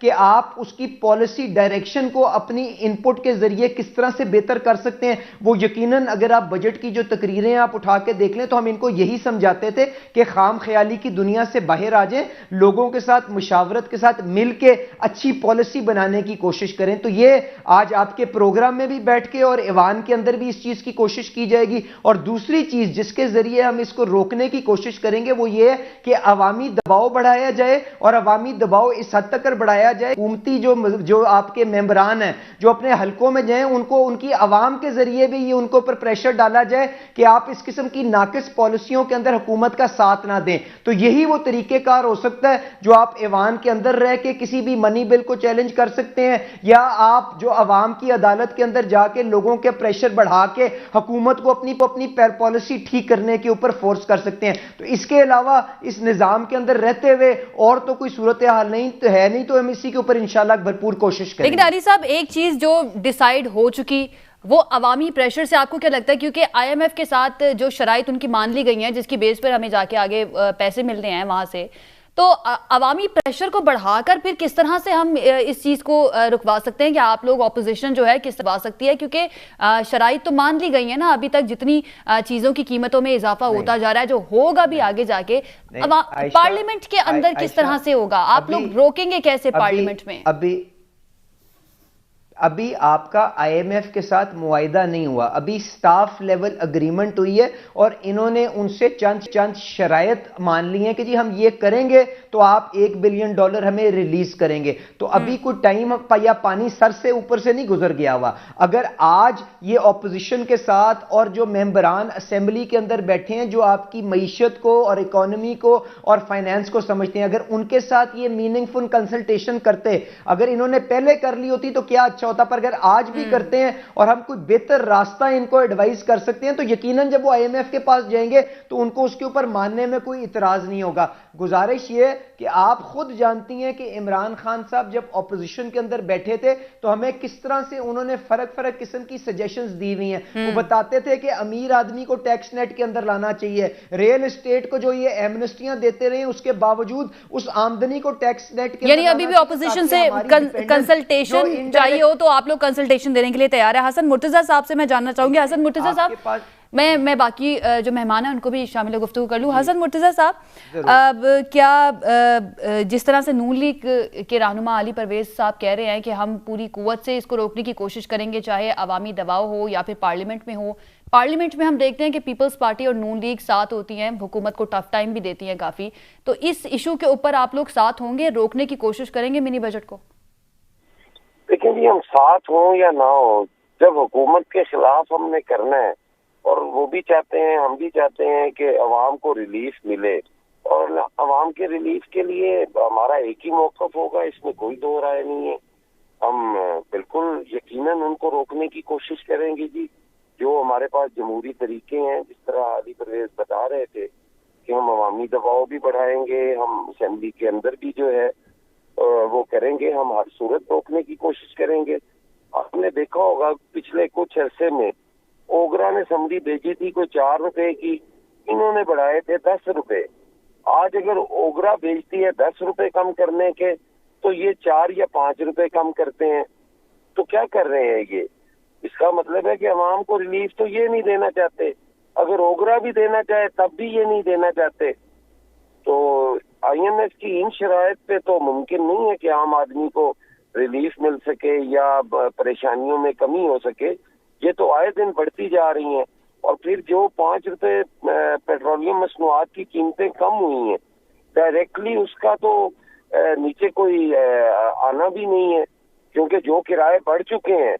کہ آپ اس کی پالیسی ڈائریکشن کو اپنی انپٹ کے ذریعے کس طرح سے بہتر کر سکتے ہیں. وہ یقیناً اگر آپ بجٹ کی جو تقریریں آپ اٹھا کے دیکھ لیں تو ہم ان کو یہی سمجھاتے تھے کہ خام خیالی کی دنیا سے باہر آ جائیں, لوگوں کے ساتھ مشاورت کے ساتھ مل کے اچھی پالیسی بنانے کی کوشش کریں. تو یہ آج آپ کے پروگرام میں بھی بیٹھ کے اور ایوان کے اندر بھی اس چیز کی کوشش کی جائے گی. اور دوسری چیز جس کے ذریعے ہم اس کو روکنے کی کوشش کریں گے وہ یہ ہے کہ عوامی دباؤ بڑھایا جائے, اور عوامی دباؤ اس حد تک بڑھایا جائے حکومتی جو آپ کے ممبران ہیں جو اپنے حلقوں میں جائیں ان کو ان کی عوام کے ذریعے بھی یہ ان کو پر پریشر ڈالا جائے کہ آپ اس قسم کی ناقص پالیسیوں کے اندر حکومت کا ساتھ نہ دیں. تو یہی وہ طریقہ کار ہو سکتا ہے جو آپ ایوان کے اندر رہ کے کسی بھی منی بل کو چیلنج کر سکتے ہیں, یا آپ جو عوام کی عدالت کے اندر جا کے لوگوں کے پریشر بڑھا کے حکومت کو اپنی پالیسی ٹھیک کرنے کے اوپر فورس کر سکتے ہیں. تو اس کے علاوہ اس نظام کے اندر رہتے ہوئے اور تو کوئی صورتحال نہیں تو ہم اسی کے اوپر انشاءاللہ بھرپور کوشش کریں. لیکن علی صاحب ایک چیز جو ڈیسائیڈ ہو چکی وہ عوامی پریشر سے آپ کو کیا لگتا ہے, کیونکہ آئی ایم ایف کے ساتھ جو شرائط ان کی مان لی گئی ہیں جس کی بیس پر ہمیں جا کے آگے پیسے ملنے ہیں وہاں سے, تو عوامی پریشر کو بڑھا کر پھر کس طرح سے ہم اس چیز کو رکوا سکتے ہیں کہ آپ لوگ اپوزیشن جو ہے کس طرح سکتی ہے, کیونکہ شرائط تو مان لی گئی ہیں نا, ابھی تک جتنی چیزوں کی قیمتوں میں اضافہ ہوتا جا رہا ہے, جو ہوگا بھی آگے جا کے پارلیمنٹ کے اندر کس طرح سے ہوگا, آپ لوگ روکیں گے کیسے پارلیمنٹ میں؟ ابھی آپ کا آئی ایم ایف کے ساتھ معاہدہ نہیں ہوا, ابھی سٹاف لیول اگریمنٹ ہوئی ہے اور انہوں نے ان سے چند شرائط مان لی ہیں کہ جی ہم یہ کریں گے تو آپ $1 بلین ہمیں ریلیز کریں گے. تو ابھی کوئی ٹائم یا پانی سر سے اوپر سے نہیں گزر گیا ہوا. اگر آج یہ اپوزیشن کے ساتھ اور جو ممبران اسمبلی کے اندر بیٹھے ہیں جو آپ کی معیشت کو اور اکانومی کو اور فائنانس کو سمجھتے ہیں, اگر ان کے ساتھ یہ میننگ فل کنسلٹیشن کرتے, اگر انہوں نے پہلے کر لی ہوتی تو کیا اچھا ہوتا, پر اگر آج بھی کرتے ہیں اور ہم کوئی بہتر راستہ ان کو ایڈوائز کر سکتے ہیں تو یقیناً جب وہ آئی ایم ایف کے پاس جائیں گے تو ان کو اس کے اوپر ماننے میں کوئی اعتراض نہیں ہوگا. گزارش یہ کہ آپ خود جانتی ہیں کہ عمران خان صاحب جب اپوزیشن کے اندر بیٹھے تھے تو ہمیں کس طرح سے انہوں نے فرق قسم کی سجیشنز دی ہوئی ہیں. وہ بتاتے تھے کہ امیر آدمی کو ٹیکس نیٹ کے اندر لانا چاہیے, ریل اسٹیٹ کو جو یہ ایمنسٹیاں دیتے رہے اس کے باوجود اس آمدنی کو ٹیکس نیٹ کے یعنی ابھی بھی اپوزیشن سے کنسلٹیشن چاہیے ہو تو آپ لوگ کنسلٹیشن دینے کے لیے تیار ہے. حسن مرتضیٰ صاحب سے میں جاننا چاہوں گی. حسن مرتضیٰ صاحب, میں باقی جو مہمان ہیں ان کو بھی شامل گفتگو کر لوں. حسن مرتضیٰ صاحب, اب کیا جس طرح سے نون لیگ کے رہنما علی پرویز صاحب کہہ رہے ہیں کہ ہم پوری قوت سے اس کو روکنے کی کوشش کریں گے, چاہے عوامی دباؤ ہو یا پھر پارلیمنٹ میں ہو. پارلیمنٹ میں ہم دیکھتے ہیں کہ پیپلز پارٹی اور نون لیگ ساتھ ہوتی ہیں, حکومت کو ٹف ٹائم بھی دیتی ہیں کافی. تو اس ایشو کے اوپر آپ لوگ ساتھ ہوں گے, روکنے کی کوشش کریں گے منی بجٹ کو؟ لیکن جی ہم ساتھ ہوں یا نہ ہوں, جب حکومت کے خلاف ہم نے کرنا ہے اور وہ بھی چاہتے ہیں ہم بھی چاہتے ہیں کہ عوام کو ریلیف ملے, اور عوام کے ریلیف کے لیے ہمارا ایک ہی موقف ہوگا, اس میں کوئی دو رائے نہیں ہے. ہم بالکل یقیناً ان کو روکنے کی کوشش کریں گے جی. جو ہمارے پاس جمہوری طریقے ہیں, جس طرح علی پرویز بتا رہے تھے کہ ہم عوامی دباؤ بھی بڑھائیں گے, ہم اسمبلی کے اندر بھی جو ہے وہ کریں گے, ہم ہر صورت روکنے کی کوشش کریں گے. آپ نے دیکھا ہوگا پچھلے کچھ عرصے میں اوگرا نے اسمبلی بھیجی تھی کوئی $4 کی, انہوں نے بڑھائے تھے $10. آج اگر اوگرا بھیجتی ہے $10 کم کرنے کے تو یہ $4 یا $5 کم کرتے ہیں. تو کیا کر رہے ہیں یہ؟ اس کا مطلب ہے کہ عوام کو ریلیف تو یہ نہیں دینا چاہتے, اگر اوگرا بھی دینا چاہے تب بھی یہ نہیں دینا چاہتے. تو آئی ایم ایف کی ان شرائط پہ تو ممکن نہیں ہے کہ عام آدمی کو ریلیف مل سکے یا پریشانیوں میں کمی ہو سکے. یہ تو آئے دن بڑھتی جا رہی ہیں, اور پھر جو $5 پیٹرولیم مصنوعات کی قیمتیں کم ہوئی ہیں ڈائریکٹلی اس کا تو نیچے کوئی آنا بھی نہیں ہے, کیونکہ جو کرائے بڑھ چکے ہیں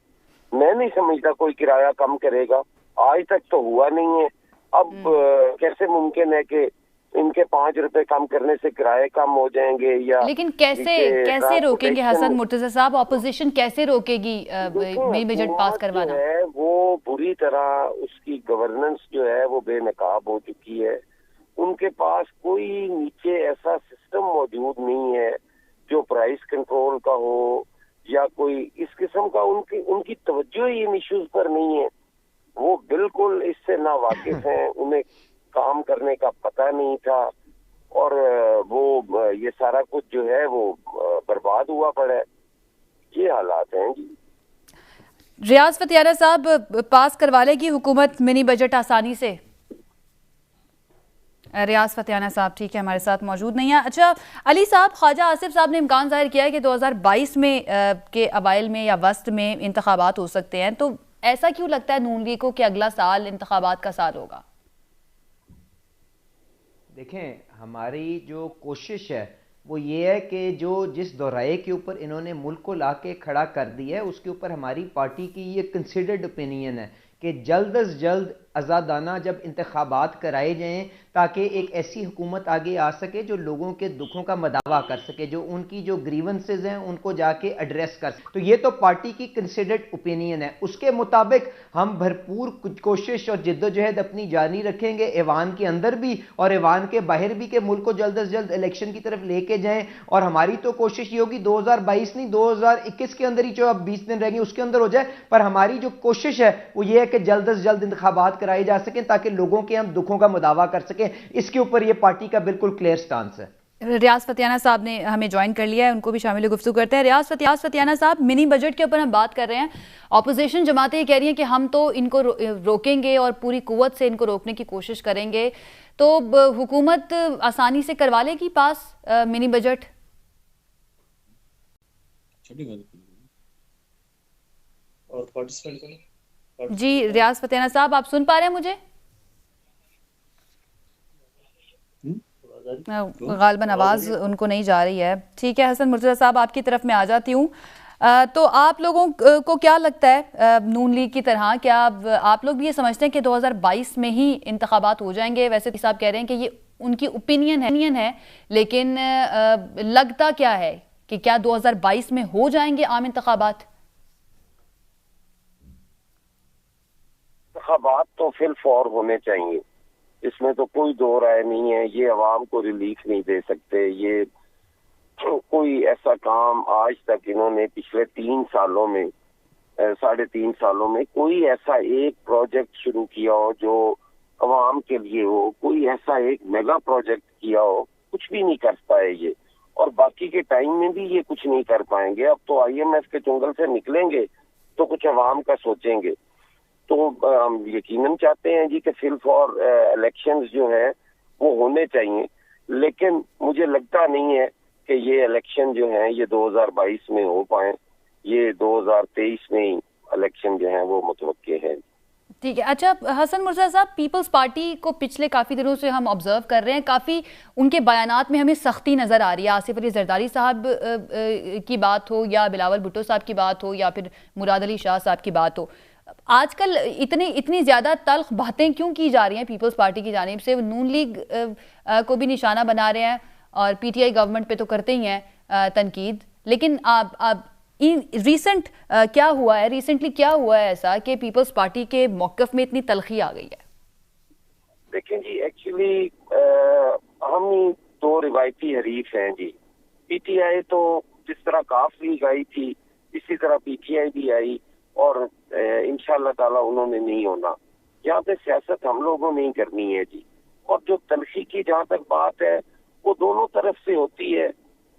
میں نہیں سمجھتا کوئی کرایہ کم کرے گا. آج تک تو ہوا نہیں ہے. اب کیسے ممکن ہے کہ ان کے $5 کم کرنے سے کرائے کم ہو جائیں گے؟ یا لیکن کیسے روکیں گے حسن مرتضیٰ صاحب, اپوزیشن کیسے روکے گی منی بجٹ پاس کروانا؟ وہ بری طرح اس کی گورننس جو ہے وہ بے نقاب ہو چکی ہے. ان کے پاس کوئی نیچے ایسا سسٹم موجود نہیں ہے جو پرائس کنٹرول کا ہو یا کوئی اس قسم کا. ان کی توجہ ہی ان ایشوز پر نہیں ہے. وہ بالکل اس سے نا واقف ہیں, انہیں کام کرنے کا پتہ نہیں تھا, اور وہ یہ سارا کچھ جو ہے وہ برباد ہوا. ہوا پڑا ہے. یہ حالات ہیں جی. ریاض فتیانہ صاحب، پاس کروا لے گی حکومت منی بجٹ آسانی سے؟ ریاض فتیانہ صاحب ٹھیک ہے، ہمارے ساتھ موجود نہیں ہیں. اچھا علی صاحب، خواجہ آصف صاحب نے امکان ظاہر کیا ہے کہ 2022 میں کے اوائل میں یا وسط میں انتخابات ہو سکتے ہیں، تو ایسا کیوں لگتا ہے نون لیگ کو کہ اگلا سال انتخابات کا سال ہوگا؟ دیکھیں، ہماری جو کوشش ہے وہ یہ ہے کہ جس دورائے کے اوپر انہوں نے ملک کو لا کے کھڑا کر دیا ہے، اس کے اوپر ہماری پارٹی کی یہ کنسیڈرڈ اوپینین ہے کہ جلد از جلد آزادانہ جب انتخابات کرائے جائیں تاکہ ایک ایسی حکومت آگے آ سکے جو لوگوں کے دکھوں کا مداوع کر سکے، جو ان کی جو گریونسز ہیں ان کو جا کے ایڈریس کر سکے. تو یہ تو پارٹی کی کنسیڈرڈ اوپینین ہے. اس کے مطابق ہم بھرپور کوشش اور جد و جہد اپنی جاری رکھیں گے، ایوان کے اندر بھی اور ایوان کے باہر بھی، کہ ملک کو جلد از جلد الیکشن کی طرف لے کے جائیں. اور ہماری تو کوشش یہ ہوگی 2022 نہیں 2021 کے اندر ہی، جو اب 20 دن رہ گئے اس کے اندر ہو جائے. پر ہماری جو کوشش ہے وہ یہ ہے کہ جلد از جلد انتخابات کرائے جا سکیں تاکہ لوگوں کے ہم دکھوں کا مداوع کر سکیں. اس کے اوپر یہ پارٹی کا بالکل کلیئر سٹانس ہے. ریاض فتیانہ صاحب نے ہمیں جوائن کر لیا ہے، ان کو بھی شامل گفتگو کرتے ہیں. ریاض فتیانہ صاحب، منی بجٹ کے اوپر ہم بات کر رہے ہیں. اپوزیشن جماعتیں یہ کہہ رہی ہیں کہ ہم تو ان کو روکیں گے اور پوری قوت سے ان کو روکنے کی کوشش کریں گے. تو حکومت آسانی سے کروا لے گی پاس منی بجٹ؟ جی ریاض فتیانہ صاحب، آپ سن پا رہے ہیں مجھے؟ غالباً آواز ان کو نہیں جا رہی ہے. ٹھیک ہے حسن مرتضیٰ صاحب، آپ کی طرف میں آ جاتی ہوں. تو آپ لوگوں کو کیا لگتا ہے نون لیگ کی طرح، کیا آپ لوگ بھی یہ سمجھتے ہیں کہ 2022 میں ہی انتخابات ہو جائیں گے؟ ویسے صاحب کہہ رہے ہیں کہ یہ ان کی اوپینین ہے، لیکن لگتا کیا ہے کہ کیا 2022 میں ہو جائیں گے عام انتخابات؟ انتخابات تو فی الفور ہونے چاہیے، اس میں تو کوئی دو رائے نہیں ہے. یہ عوام کو ریلیف نہیں دے سکتے. یہ کوئی ایسا کام آج تک انہوں نے پچھلے 3 سالوں میں 3.5 سالوں میں کوئی ایسا ایک پروجیکٹ شروع کیا ہو جو عوام کے لیے ہو، کوئی ایسا ایک میگا پروجیکٹ کیا ہو، کچھ بھی نہیں کر پائے یہ. اور باقی کے ٹائم میں بھی یہ کچھ نہیں کر پائیں گے. اب تو IMF کے چنگل سے نکلیں گے تو کچھ عوام کا سوچیں گے. تو ہم یقیناً چاہتے ہیں جی کہ فی الفور الیکشنز جو ہے وہ ہونے چاہیے، لیکن مجھے لگتا نہیں ہے کہ یہ الیکشن جو ہیں یہ 2022 میں ہو پائیں. یہ 2023 میں ہی الیکشن جو ہیں وہ متوقع ہے. ٹھیک ہے. اچھا حسن مرتضیٰ صاحب، پیپلز پارٹی کو پچھلے کافی دنوں سے ہم آبزرو کر رہے ہیں، کافی ان کے بیانات میں ہمیں سختی نظر آ رہی ہے. آصف علی زرداری صاحب کی بات ہو یا بلاول بھٹو صاحب کی بات ہو یا پھر مراد علی شاہ صاحب کی بات ہو، آج کل اتنی زیادہ تلخ باتیں کیوں کی جا رہی ہیں پیپلز پارٹی کی جانب سے؟ نون لیگ کو بھی نشانہ بنا رہے ہیں اور PTI گورنمنٹ پہ تو کرتے ہی ہیں تنقید، لیکن ریسنٹ کیا ہوا ہے، ریسنٹلی کیا ہوا ہے ایسا کہ پیپلز پارٹی کے موقف میں اتنی تلخی آ گئی ہے؟ دیکھیں جی، ایکچولی ہم 2 روایتی حریف ہیں جی. PTI تو جس طرح کاف لیگ آئی تھی اسی طرح PTI بھی آئی، اور انشاءاللہ تعالیٰ انہوں نے نہیں ہونا. یہاں پہ سیاست ہم لوگوں نے ہی کرنی ہے جی. اور جو تلخی کی جہاں تک بات ہے وہ دونوں طرف سے ہوتی ہے،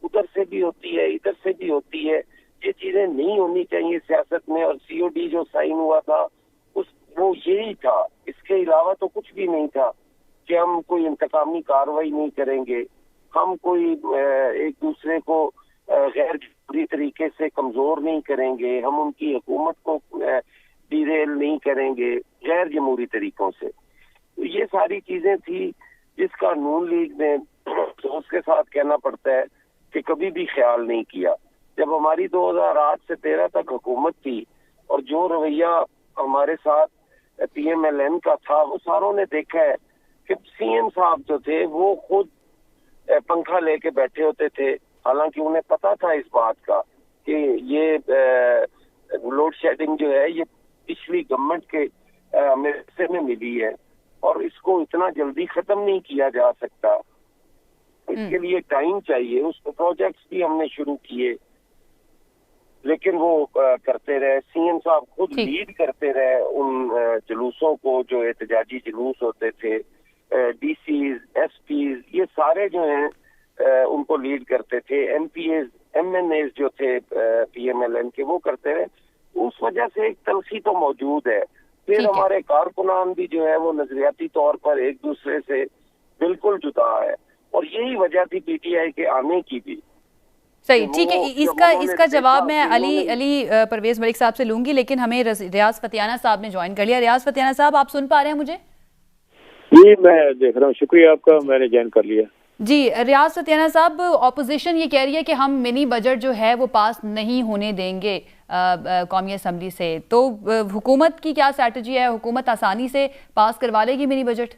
ادھر سے بھی ہوتی ہے ادھر سے بھی ہوتی ہے. یہ چیزیں نہیں ہونی چاہیے سیاست میں. اور COD جو سائن ہوا تھا وہ یہی تھا، اس کے علاوہ تو کچھ بھی نہیں تھا کہ ہم کوئی انتقامی کارروائی نہیں کریں گے، ہم کوئی ایک دوسرے کو غیر جمہوری طریقے سے کمزور نہیں کریں گے، ہم ان کی حکومت کو ڈیریل نہیں کریں گے غیر جمہوری طریقوں سے. تو یہ ساری چیزیں تھی جس کا نون لیگ نے افسوس کے ساتھ کہنا پڑتا ہے کہ کبھی بھی خیال نہیں کیا. جب ہماری 2008 سے 13 تک حکومت تھی اور جو رویہ ہمارے ساتھ PMLN کا تھا، وہ ساروں نے دیکھا ہے کہ CM صاحب جو تھے وہ خود پنکھا لے کے بیٹھے ہوتے تھے، حالانکہ انہیں پتا تھا اس بات کا کہ یہ لوڈ شیڈنگ جو ہے یہ پچھلی گورنمنٹ کے حصے میں ملی ہے اور اس کو اتنا جلدی ختم نہیں کیا جا سکتا. اس کے لیے ٹائم چاہیے. اس کو پروجیکٹس بھی ہم نے شروع کیے لیکن وہ کرتے رہے. CM صاحب خود لیڈ کرتے رہے ان جلوسوں کو جو احتجاجی جلوس ہوتے تھے. DCs SPs یہ سارے جو ہیں ان کو لیڈ کرتے تھے. MPAs MNAs جو تھے PMLN کے وہ کرتے رہے. اس وجہ سے ایک تلخی تو موجود ہے. پھر ہمارے کارکنان بھی جو ہے وہ نظریاتی طور پر ایک دوسرے سے بالکل جدا ہے, اور یہی وجہ تھی PTI کے آنے کی بھی. صحیح, ٹھیک ہے, اس کا جواب میں علی پرویز ملک صاحب سے لوں گی, لیکن ہمیں ریاض فتیانہ صاحب نے جوائن کر لیا. ریاض فتیانہ صاحب, آپ سن پا رہے ہیں مجھے؟ جی میں دیکھ رہا ہوں, شکریہ آپ کا, میں نے جوائن کر لیا. جی ریاض فتیانہ صاحب, اپوزیشن یہ کہہ رہی ہے کہ ہم منی بجٹ جو ہے وہ پاس نہیں ہونے دیں گے قومی اسمبلی سے, تو حکومت کی کیا اسٹریٹجی ہے؟ حکومت آسانی سے پاس کروا لے گی منی بجٹ؟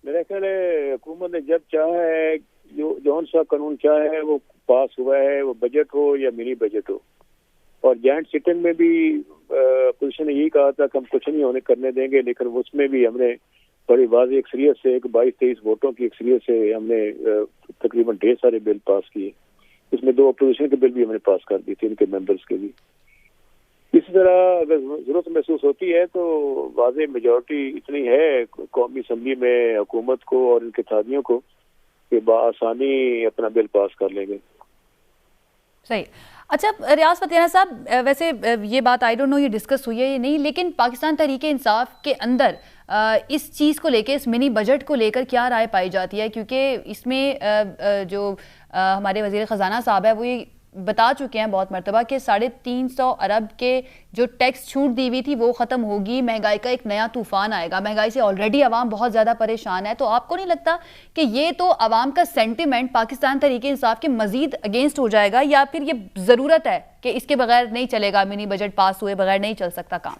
میرا خیال ہے حکومت نے جب چاہا ہے, جون سا قانون چاہا ہے وہ پاس ہوا ہے, وہ بجٹ ہو یا منی بجٹ ہو. اور جوائنٹ سیٹنگ میں بھی اپوزیشن نے یہی کہا تھا کہ ہم کچھ نہیں کرنے دیں گے, لیکن اس میں بھی ہم نے بڑی واضح اکثریت سے 22-23 ووٹوں کی اکثریت سے ہم نے تقریباً ڈھیر سارے بل پاس کیے. اس میں 2 اپوزیشن کے بل بھی ہم نے پاس کر دی تھے, ان کے ممبرس کے بھی. اسی طرح اگر ضرورت محسوس ہوتی ہے تو واضح میجورٹی اتنی ہے قومی اسمبلی میں حکومت کو اور ان کے اتحادیوں کو کہ بآسانی اپنا بل پاس کر لیں گے. صحیح. اچھا ریاض فتیانہ صاحب, ویسے یہ بات آئی ڈونٹ نو یہ ڈسکس ہوئی ہے یا نہیں, لیکن پاکستان تحریک انصاف کے اندر اس چیز کو لے کے, اس منی بجٹ کو لے کر کیا رائے پائی جاتی ہے؟ کیونکہ اس میں جو ہمارے وزیر خزانہ صاحب ہے وہ یہ بتا چکے ہیں بہت مرتبہ کہ 350 ارب کے جو ٹیکس چھوٹ دی ہوئی تھی وہ ختم ہوگی, مہنگائی کا ایک نیا طوفان آئے گا. مہنگائی سے آلریڈی عوام بہت زیادہ پریشان ہے, تو آپ کو نہیں لگتا کہ یہ تو عوام کا سینٹیمنٹ پاکستان تحریک انصاف کے مزید اگینسٹ ہو جائے گا, یا پھر یہ ضرورت ہے کہ اس کے بغیر نہیں چلے گا, منی بجٹ پاس ہوئے بغیر نہیں چل سکتا کام؟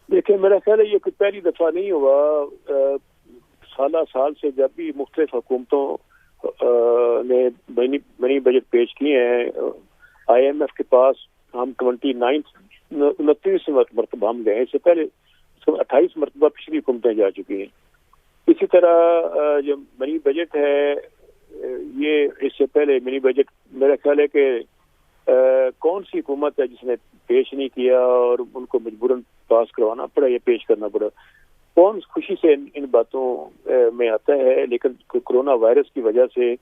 دیکھیں میرا خیال ہے یہ کوئی پہلی دفعہ نہیں ہوا. سال سے جب بھی مختلف حکومتوں نے منی بجٹ پیش کیے ہیں, IMF کے پاس ہم 29 مرتبہ ہم گئے, اس سے پہلے 28 مرتبہ پچھلی حکومتیں جا چکی ہیں. اسی طرح جو منی بجٹ ہے یہ اس سے پہلے منی بجٹ میرا خیال ہے کہ کون سی حکومت ہے جس نے پیش نہیں کیا اور ان کو مجبوراً پاس کروانا پڑا یا پیش کرنا پڑا. کون خوشی سے ان باتوں میں آتا ہے, لیکن کورونا وائرس کی وجہ سے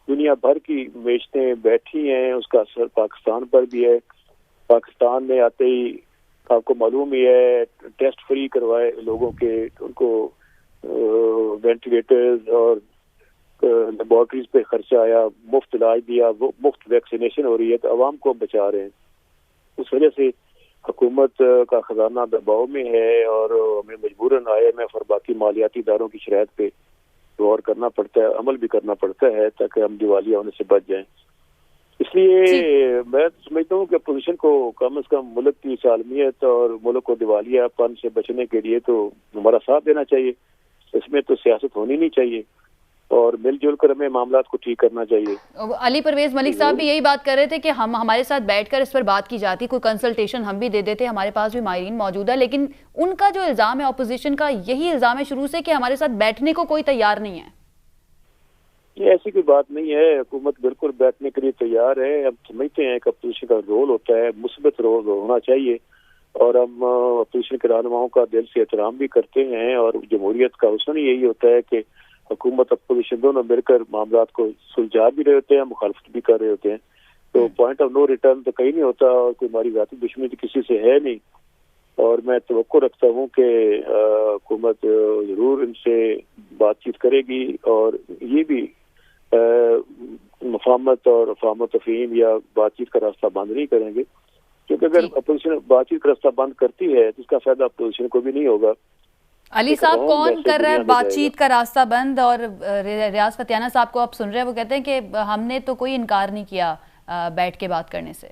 دنیا بھر کی معیشتیں بیٹھی ہیں, اس کا اثر پاکستان پر بھی ہے. پاکستان میں آتے ہی آپ کو معلوم ہی ہے ٹیسٹ فری کروائے لوگوں کے, ان کو وینٹیلیٹرز اور لیبارٹریز پہ خرچہ آیا, مفت علاج دیا, مفت ویکسینیشن ہو رہی ہے, تو عوام کو بچا رہے ہیں. اس وجہ سے حکومت کا خزانہ دباؤ میں ہے اور ہمیں مجبوراً IMF اور باقی مالیاتی اداروں کی شرائط پہ غور کرنا پڑتا ہے, عمل بھی کرنا پڑتا ہے تاکہ ہم دیوالیہ ہونے سے بچ جائیں. اس لیے میں سمجھتا ہوں کہ اپوزیشن کو کم از کم ملک کی سالمیت اور ملک کو دیوالیہ پن سے بچنے کے لیے تو ہمارا ساتھ دینا چاہیے. اس میں تو سیاست ہونی نہیں چاہیے اور مل جل کر ہمیں معاملات کو ٹھیک کرنا چاہیے. علی پرویز ملک صاحب بھی یہی بات کر رہے تھے کہ ہمارے ساتھ بیٹھ کر اس پر بات کی جاتی, کوئی کنسلٹیشن ہم بھی دے دیتے, ہمارے پاس بھی ماہرین موجود ہے, لیکن ان کا جو الزام ہے اپوزیشن کا یہی الزام ہے شروع سے کہ ہمارے ساتھ بیٹھنے کو کوئی تیار نہیں ہے. یہ ایسی کوئی بات نہیں ہے, حکومت بالکل بیٹھنے کے لیے تیار ہے. ہم سمجھتے ہیں کہ اپوزیشن کا رول ہوتا ہے, مثبت رول ہونا چاہیے, اور ہم اپوزیشن کے رہنماؤں کا دل سے احترام بھی کرتے ہیں. اور جمہوریت کا حسن یہی ہوتا ہے کہ حکومت اپوزیشن دونوں مل کر معاملات کو سلجھا بھی رہے ہوتے ہیں, مخالفت بھی کر رہے ہوتے ہیں. تو پوائنٹ آف نو ریٹرن تو کہیں نہیں ہوتا, اور کوئی ہماری ذاتی دشمنی تو کسی سے ہے نہیں. اور میں توقع رکھتا ہوں کہ حکومت ضرور ان سے بات چیت کرے گی, اور یہ بھی مفاہمت اور افہام و تفہیم یا بات چیت کا راستہ بند نہیں کریں گے, کیونکہ اگر اپوزیشن بات چیت کا راستہ بند کرتی ہے تو اس کا فائدہ اپوزیشن کو بھی نہیں ہوگا. علی صاحب کون کر رہا ہے بات چیت کا راستہ بند؟ اور ریاض فتیانہ صاحب کو آپ سن رہے ہیں, وہ کہتے ہیں کہ ہم نے تو کوئی انکار نہیں کیا بیٹھ کے بات کرنے سے.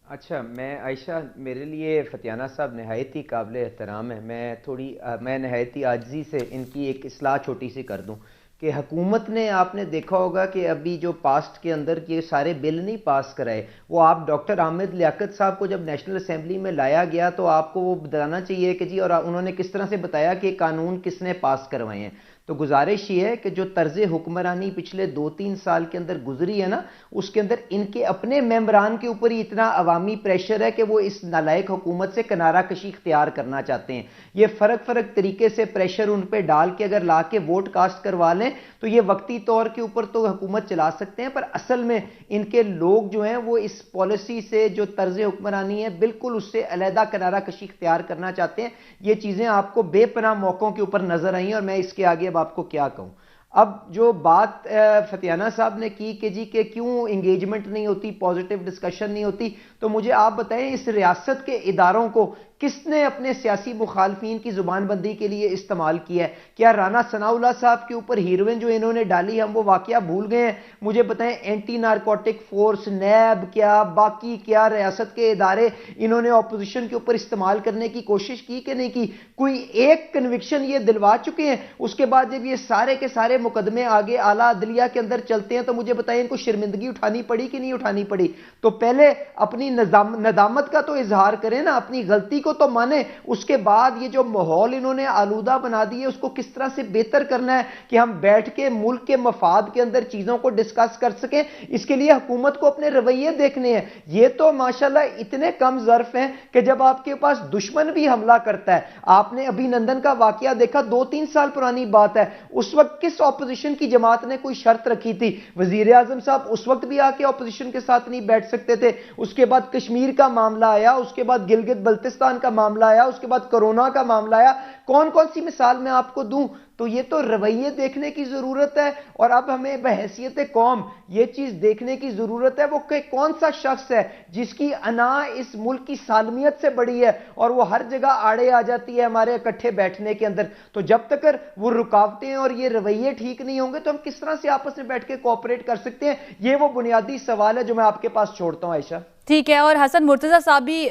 اچھا, میں عائشہ, میرے لیے فتیانہ صاحب نہایت ہی قابل احترام ہے. میں نہایت ہی عاجزی سے ان کی ایک اصلاح چھوٹی سی کر دوں کہ حکومت نے, آپ نے دیکھا ہوگا کہ ابھی جو پاسٹ کے اندر یہ سارے بل نہیں پاس کرائے, وہ آپ ڈاکٹر احمد لیاقت صاحب کو جب نیشنل اسمبلی میں لایا گیا تو آپ کو وہ بتانا چاہیے کہ جی, اور انہوں نے کس طرح سے بتایا کہ قانون کس نے پاس کروائے ہیں. تو گزارش یہ ہے کہ جو طرز حکمرانی پچھلے 2-3 سال کے اندر گزری ہے نا، اس کے اندر ان کے اپنے ممبران کے اوپر ہی اتنا عوامی پریشر ہے کہ وہ اس نالائق حکومت سے کنارہ کشی اختیار کرنا چاہتے ہیں. یہ فرق طریقے سے پریشر ان پہ ڈال کے اگر لا کے ووٹ کاسٹ کروا لیں تو یہ وقتی طور کے اوپر تو حکومت چلا سکتے ہیں، پر اصل میں ان کے لوگ جو ہیں وہ اس پالیسی سے، جو طرز حکمرانی ہے، بالکل اس سے علیحدہ کنارہ کشی اختیار کرنا چاہتے ہیں. یہ چیزیں آپ کو بے پناہ موقعوں کے اوپر نظر آئیں اور میں اس کے آگے اب آپ کو کیا کہوں. اب جو بات فتیانہ صاحب نے کی کہ جی کہ کیوں انگیجمنٹ نہیں ہوتی، پازیٹیو ڈسکشن نہیں ہوتی، تو مجھے آپ بتائیں اس ریاست کے اداروں کو کس نے اپنے سیاسی مخالفین کی زبان بندی کے لیے استعمال کیا ہے؟ کیا رانا ثناء اللہ صاحب کے اوپر ہیروئن جو انہوں نے ڈالی ہم وہ واقعہ بھول گئے ہیں؟ مجھے بتائیں اینٹی نارکوٹک فورس، نیب کیا باقی کیا ریاست کے ادارے انہوں نے اپوزیشن کے اوپر استعمال کرنے کی کوشش کی کہ نہیں کی؟ کوئی ایک کنوکشن یہ دلوا چکے ہیں؟ اس کے بعد جب یہ سارے کے سارے مقدمے آگے اعلیٰ عدلیہ کے اندر چلتے ہیں تو مجھے بتائیں ان کو شرمندگی اٹھانی پڑی کہ نہیں اٹھانی پڑی؟ تو پہلے اپنی ندامت کا تو اظہار کریں نا، اپنی غلطی کو تو مانے. اس کے بعد یہ جو ماحول انہوں نے آلودہ بنا دی ہے اس کو کس طرح سے بہتر کرنا ہے کہ ہم بیٹھ کے ملک کے مفاد کے اندر چیزوں کو ڈسکس کر سکیں. اس کے لیے حکومت کو اپنے رویے دیکھنے ہیں. یہ تو ماشاءاللہ اتنے کم ظرف ہیں کہ جب آپ کے پاس دشمن بھی حملہ کرتا ہے، آپ نے ابھی نندن کا واقعہ دیکھا، 2-3 سال پرانی بات ہے، اس وقت کس اپوزیشن کی جماعت نے کوئی شرط رکھی تھی؟ وزیر اعظم صاحب اس وقت بھی آ کے اپوزیشن کے ساتھ نہیں بیٹھ سکتے تھے. اس کے بعد کشمیر کا معاملہ آیا، اس کے بعد گلگت بلتستان کا معاملہ آیا، اس کے بعد کرونا کا معاملہ آیا. کون سی مثال میں آپ کو دوں؟ تو یہ تو رویے دیکھنے کی ضرورت ہے. اور اب ہمیں بحیثیت قوم یہ چیز دیکھنے کی ضرورت ہے وہ کہ کون سا شخص ہے جس کی انا اس ملک کی سالمیت سے بڑی ہے اور وہ ہر جگہ آڑے آ جاتی ہے ہمارے اکٹھے بیٹھنے کے اندر. تو جب تک وہ رکاوٹیں اور یہ رویے ٹھیک نہیں ہوں گے تو ہم کس طرح سے آپس میں بیٹھ کے کوآپریٹ کر سکتے ہیں؟ یہ وہ بنیادی سوال ہے جو میں آپ کے پاس چھوڑتا ہوں عائشہ. ٹھیک ہے. اور حسن مرتضیٰ صاحب بھی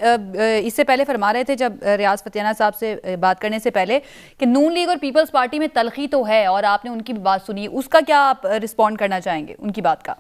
اس سے پہلے فرما رہے تھے جب ریاض فتیانہ صاحب سے بات کرنے سے پہلے کہ نون لیگ اور پیپلز پارٹی میں تلخی تو ہے، اور آپ نے ان کی بھی بات سنی، اس کا کیا آپ رسپونڈ کرنا چاہیں گے ان کی بات کا؟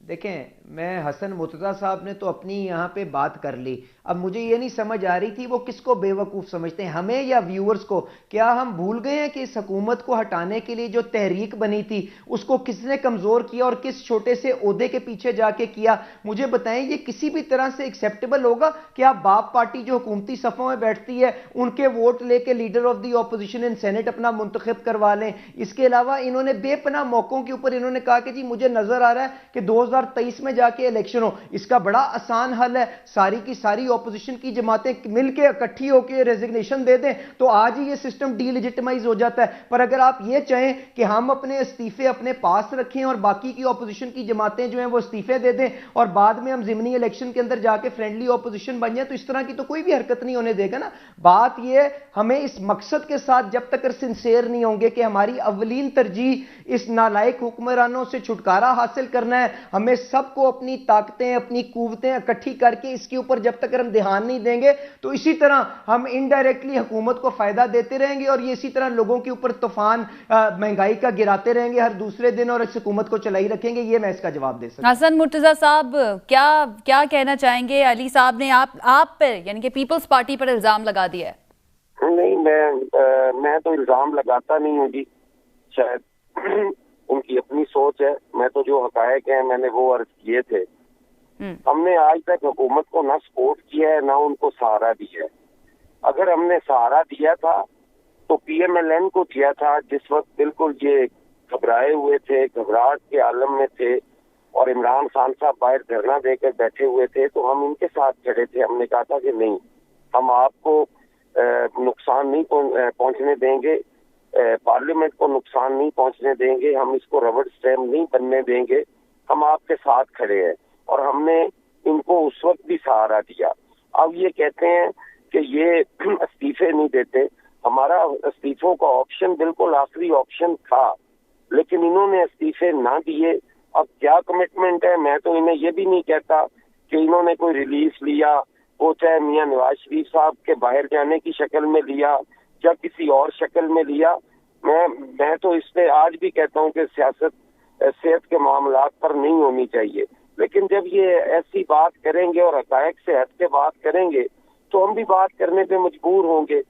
دیکھیں، میں حسن مرتضیٰ صاحب نے تو اپنی یہاں پہ بات کر لی. اب مجھے یہ نہیں سمجھ آ رہی تھی وہ کس کو بے وقوف سمجھتے ہیں، ہمیں یا ویورز کو؟ کیا ہم بھول گئے ہیں کہ اس حکومت کو ہٹانے کے لیے جو تحریک بنی تھی اس کو کس نے کمزور کیا اور کس چھوٹے سے عہدے کے پیچھے جا کے کیا؟ مجھے بتائیں یہ کسی بھی طرح سے ایکسیپٹیبل ہوگا کہ آپ باپ پارٹی جو حکومتی صفوں میں بیٹھتی ہے ان کے ووٹ لے کے leader of the opposition in senate اپنا منتخب کروا لیں؟ اس کے علاوہ انہوں نے بے پناہ موقعوں کے اوپر انہوں نے کہا کہ جی مجھے نظر آ رہا ہے کہ 2023 میں جا کے الیکشن ہو. اس کا بڑا آسان حل ہے، ساری کی ساری اپوزیشن کی جماعتیں مل کے اکٹھی ہو کے ریزگنیشن دے دیں تو آج ہی یہ سسٹم ڈی لیجٹمائز ہو جاتا ہے. پر اگر آپ یہ چاہیں کہ ہم اپنے استعفے اپنے پاس رکھیں اور باقی کی اپوزیشن کی جماعتیں جو ہیں وہ استعفے دے دیں اور بعد میں ہم ضمنی الیکشن کے اندر جا کے فرینڈلی اپوزیشن بن جائیں، تو اس طرح کی تو کوئی بھی حرکت نہیں ہونے دے گا نا. بات یہ ہمیں اس مقصد کے ساتھ جب تک سنسیئر نہیں ہوں گے کہ ہماری اولین ترجیح اس نالائق حکمرانوں سے چھٹکارا حاصل کرنا ہے، ہمیں سب کو اپنی طاقتیں اپنی قوتیں اکٹھی کر کے اس کے اوپر جب تک ہم دھیان نہیں دیں گے تو اسی طرح ہم انڈائریکٹلی حکومت کو فائدہ دیتے رہیں گے اور یہ اسی طرح لوگوں کے اوپر طوفان مہنگائی کا گراتے رہیں گے ہر دوسرے دن اور اس حکومت کو چلائی رکھیں گے. یہ میں اس کا جواب دے سکتا ہوں. حسن مرتضیٰ صاحب کیا کہنا چاہیں گے؟ علی صاحب نے آپ پر یعنی کہ پیپلز پارٹی پر الزام لگا دیا ہے. نہیں، میں تو الزام لگاتا نہیں ہوں جی، شاید ان کی اپنی سوچ ہے. میں تو جو حقائق ہیں میں نے وہ عرض کیے تھے. ہم نے آج تک حکومت کو نہ سپورٹ کیا ہے نہ ان کو سہارا دیا ہے. اگر ہم نے سہارا دیا تھا تو پی ایم ایل این کو دیا تھا جس وقت بالکل یہ گھبرائے ہوئے تھے، گھبراہٹ کے عالم میں تھے اور عمران خان صاحب باہر دھرنا دے کر بیٹھے ہوئے تھے تو ہم ان کے ساتھ کھڑے تھے. ہم نے کہا تھا کہ نہیں، ہم آپ کو نقصان نہیں پہنچنے دیں گے، پارلیمنٹ کو نقصان نہیں پہنچنے دیں گے، ہم اس کو ربڑ اسٹیمپ نہیں بننے دیں گے، ہم آپ کے ساتھ کھڑے ہیں. اور ہم نے ان کو اس وقت بھی سہارا دیا. اب یہ کہتے ہیں کہ یہ استعفے نہیں دیتے. ہمارا استعفوں کا آپشن بالکل آخری آپشن تھا لیکن انہوں نے استعفے نہ دیے. اب کیا کمٹمنٹ ہے؟ میں تو انہیں یہ بھی نہیں کہتا کہ انہوں نے کوئی ریلیف لیا، وہ چاہے میاں نواز شریف صاحب کے باہر جانے کی شکل میں لیا یا کسی اور شکل میں لیا. میں تو اس پہ آج بھی کہتا ہوں کہ سیاست صحت کے معاملات پر نہیں ہونی چاہیے. لیکن جب یہ ایسی بات کریں گے اور حقائق سے ہٹ کے بات کریں گے تو ہم بھی بات کرنے پہ مجبور ہوں گے.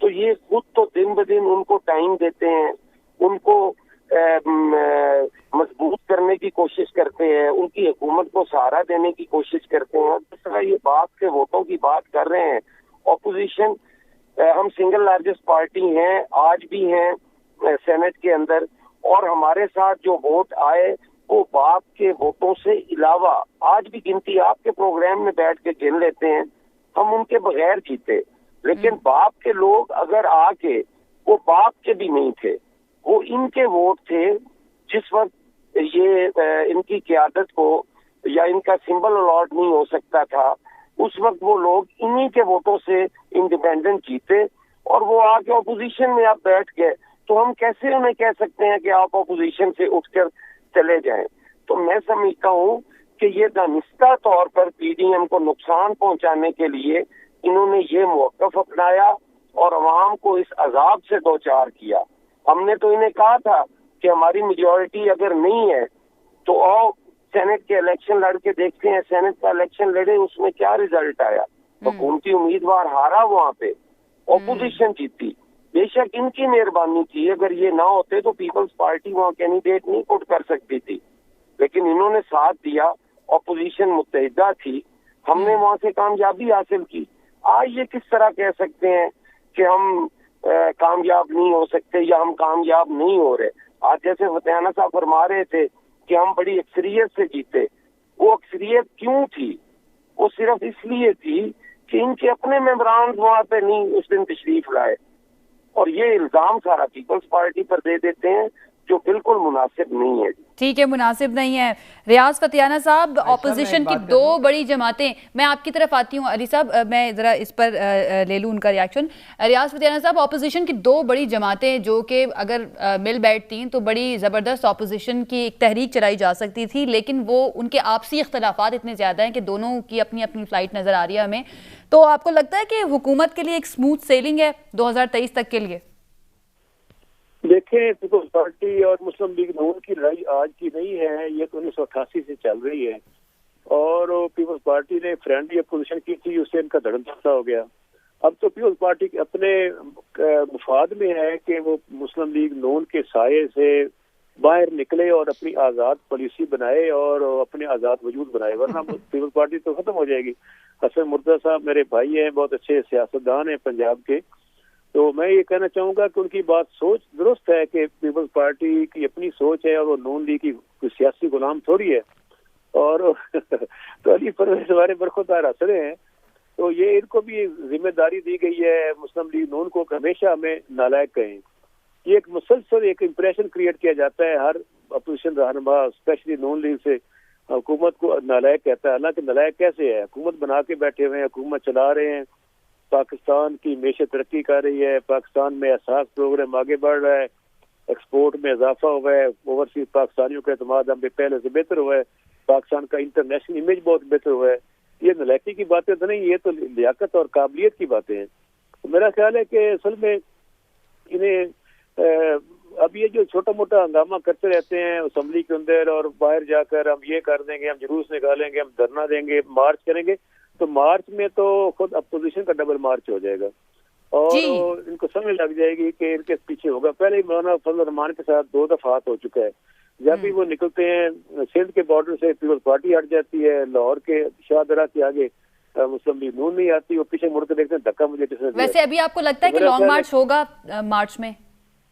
تو یہ خود تو دن بدن ان کو ٹائم دیتے ہیں, ان کو مضبوط کرنے کی کوشش کرتے ہیں, ان کی حکومت کو سہارا دینے کی کوشش کرتے ہیں. جس طرح یہ بات کے ووٹوں کی بات کر رہے ہیں, اپوزیشن, ہم سنگل لارجسٹ پارٹی ہیں, آج بھی ہیں سینٹ کے اندر, اور ہمارے ساتھ جو ووٹ آئے وہ باپ کے ووٹوں سے علاوہ آج بھی گنتی آپ کے پروگرام میں بیٹھ کے گن لیتے ہیں, ہم ان کے بغیر جیتے. لیکن باپ کے لوگ اگر آ کے, وہ باپ کے بھی نہیں تھے, وہ ان کے ووٹ تھے. جس وقت یہ ان کی قیادت کو یا ان کا سمبل الاٹ نہیں ہو سکتا تھا, اس وقت وہ لوگ انہی کے ووٹوں سے انڈیپینڈنٹ جیتے, اور وہ آ کے اپوزیشن میں آپ بیٹھ گئے. تو ہم کیسے انہیں کہہ سکتے ہیں کہ آپ اپوزیشن سے اٹھ کر چلے جائیں؟ تو میں سمجھتا ہوں کہ یہ دانستہ طور پر پی ڈی ایم کو نقصان پہنچانے کے لیے انہوں نے یہ موقف اپنایا اور عوام کو اس عذاب سے دوچار کیا. ہم نے تو انہیں کہا تھا کہ ہماری میجورٹی اگر نہیں ہے تو آؤ سینٹ کے الیکشن لڑ کے دیکھتے ہیں. سینٹ کا الیکشن لڑے, اس میں کیا ریزلٹ آیا؟ حکومتی امیدوار ہارا, وہاں پہ اپوزیشن جیتی. بے شک ان کی مہربانی تھی, اگر یہ نہ ہوتے تو پیپلز پارٹی وہاں کینڈیڈیٹ نہیں پٹ کر سکتی تھی, لیکن انہوں نے ساتھ دیا, اپوزیشن متحدہ تھی, ہم نے وہاں سے کامیابی حاصل کی. آج یہ کس طرح کہہ سکتے ہیں کہ ہم کامیاب نہیں ہو سکتے یا ہم کامیاب نہیں ہو رہے؟ آج جیسے فتحانہ صاحب فرما رہے تھے کہ ہم بڑی اکثریت سے جیتے, وہ اکثریت کیوں تھی؟ وہ صرف اس لیے تھی کہ ان کے اپنے ممبران وہاں پہ نہیں اس دن تشریف لائے, اور یہ الزام سارا پیپلز پارٹی پر دے دیتے ہیں جو بالکل مناسب نہیں ہے. ٹھیک ہے, مناسب نہیں ہے. ریاض فتحانہ صاحب, اپوزیشن کی دو بڑی جماعتیں, میں آپ کی طرف آتی ہوں علی صاحب, میں ذرا اس پر لے لوں ان کا ریاکشن. ریاض فتحانہ صاحب, اپوزیشن کی دو بڑی جماعتیں جو کہ اگر مل بیٹھتی تو بڑی زبردست اپوزیشن کی ایک تحریک چلائی جا سکتی تھی, لیکن وہ ان کے آپسی اختلافات اتنے زیادہ ہیں کہ دونوں کی اپنی اپنی فلائٹ نظر آ رہی ہے ہمیں. تو آپ کو لگتا ہے کہ حکومت کے لیے ایک سموتھ سیلنگ ہے 2023 تک کے لیے؟ دیکھیں, پیپلز پارٹی اور مسلم لیگ نون کی لڑائی آج کی نہیں ہے, یہ تو 1988 سے چل رہی ہے, اور پیپلز پارٹی نے فرینڈلی اپوزیشن کی تھی, اس سے ان کا دھڑم دھڑا ہو گیا. اب تو پیپلز پارٹی اپنے مفاد میں ہے کہ وہ مسلم لیگ نون کے سائے سے باہر نکلے اور اپنی آزاد پالیسی بنائے اور اپنے آزاد وجود بنائے, ورنہ پیپلز پارٹی تو ختم ہو جائے گی. حسن مرتضیٰ صاحب میرے بھائی ہیں, بہت اچھے سیاستدان ہیں پنجاب کے, تو میں یہ کہنا چاہوں گا کہ ان کی بات سوچ درست ہے کہ پیپلز پارٹی کی اپنی سوچ ہے اور وہ نون لیگ کی کوئی سیاسی غلام تھوڑی ہے, اور تو علی پرویز ہمارے برخودار اثرے ہیں, تو یہ ان کو بھی ذمہ داری دی گئی ہے مسلم لیگ نون کو کہ ہمیشہ ہمیں نالائق کہیں. یہ ایک مسلسل ایک امپریشن کریٹ کیا جاتا ہے ہر اپوزیشن رہنما اسپیشلی نون لیگ سے, حکومت کو نالائق کہتا ہے. حالانکہ نالائق کیسے ہے؟ حکومت بنا کے بیٹھے ہوئے ہیں, حکومت چلا رہے ہیں, پاکستان کی معیشت ترقی کر رہی ہے, پاکستان میں اساس پروگرام آگے بڑھ رہا ہے, ایکسپورٹ میں اضافہ ہوا ہے, اوورسیز پاکستانیوں کا اعتماد ہم پہلے سے بہتر ہوا ہے, پاکستان کا انٹرنیشنل امیج بہت بہتر ہوا ہے. یہ نالائقی کی باتیں تو نہیں, یہ تو لیاقت اور قابلیت کی باتیں ہیں. میرا خیال ہے کہ اصل میں انہیں اب یہ جو چھوٹا موٹا ہنگامہ کرتے رہتے ہیں اسمبلی کے اندر اور باہر جا کر ہم یہ کر دیں گے, ہم جلوس نکالیں گے, ہم دھرنا دیں گے, مارچ کریں گے, تو مارچ میں تو خود اپوزیشن کا ڈبل مارچ ہو جائے گا اور ان کو سمجھ لگ جائے گی کہ ان کے پیچھے ہوگا. پہلے ہی مولانا فضل الرحمان کے ساتھ 2 دفعہ ہاتھ ہو چکا ہے. جب بھی وہ نکلتے ہیں سندھ کے بارڈر سے پیپلز پارٹی ہٹ جاتی ہے, لاہور کے شاہ درہ کے آگے مسلم لیگ نون نہیں آتی, وہ پیچھے مڑ کے دیکھتے ہیں دھکا مجھے کس نے دیا. ویسے ابھی آپ کو لگتا ہے کہ لانگ مارچ ہوگا مارچ میں؟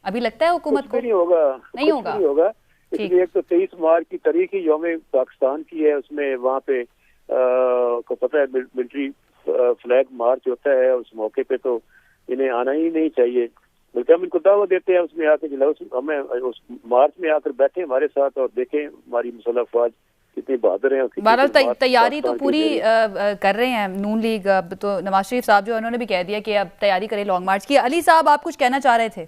ابھی لگتا ہے حکومت کو نہیں ہوگا, نہیں ہوگا. اس لیے ایک تو 23 مارچ کی تاریخ یوم پاکستان کی ہے, اس میں وہاں پہ کو پتہ ہے ملٹری فلیگ مارچ ہوتا ہے, اس موقع پہ تو انہیں آنا ہی نہیں چاہیے, بلکہ ہم ان کو دعوت دیتے ہیں اس میں آ کے ہمیں اس مارچ میں آ کر بیٹھیں ہمارے ساتھ اور دیکھیں ہماری مسلح افواج کتنی بہادر ہیں. بہرحال تیاری تو پوری کر رہے ہیں نون لیگ. اب تو نواز شریف صاحب جو انہوں نے بھی کہہ دیا کہ اب تیاری کریں لانگ مارچ کی. علی صاحب آپ کچھ کہنا چاہ رہے تھے؟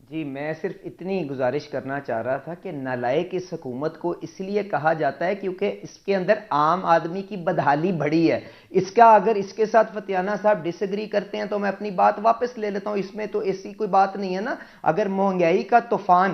جی, میں صرف اتنی گزارش کرنا چاہ رہا تھا کہ نالائق اس حکومت کو اس لیے کہا جاتا ہے کیونکہ اس کے اندر عام آدمی کی بدحالی بڑی ہے. اس کا اگر اس کے ساتھ فتحانہ صاحب ڈس ایگری کرتے ہیں تو میں اپنی بات واپس لے لیتا ہوں, اس میں تو ایسی کوئی بات نہیں ہے نا. اگر مہنگائی کا طوفان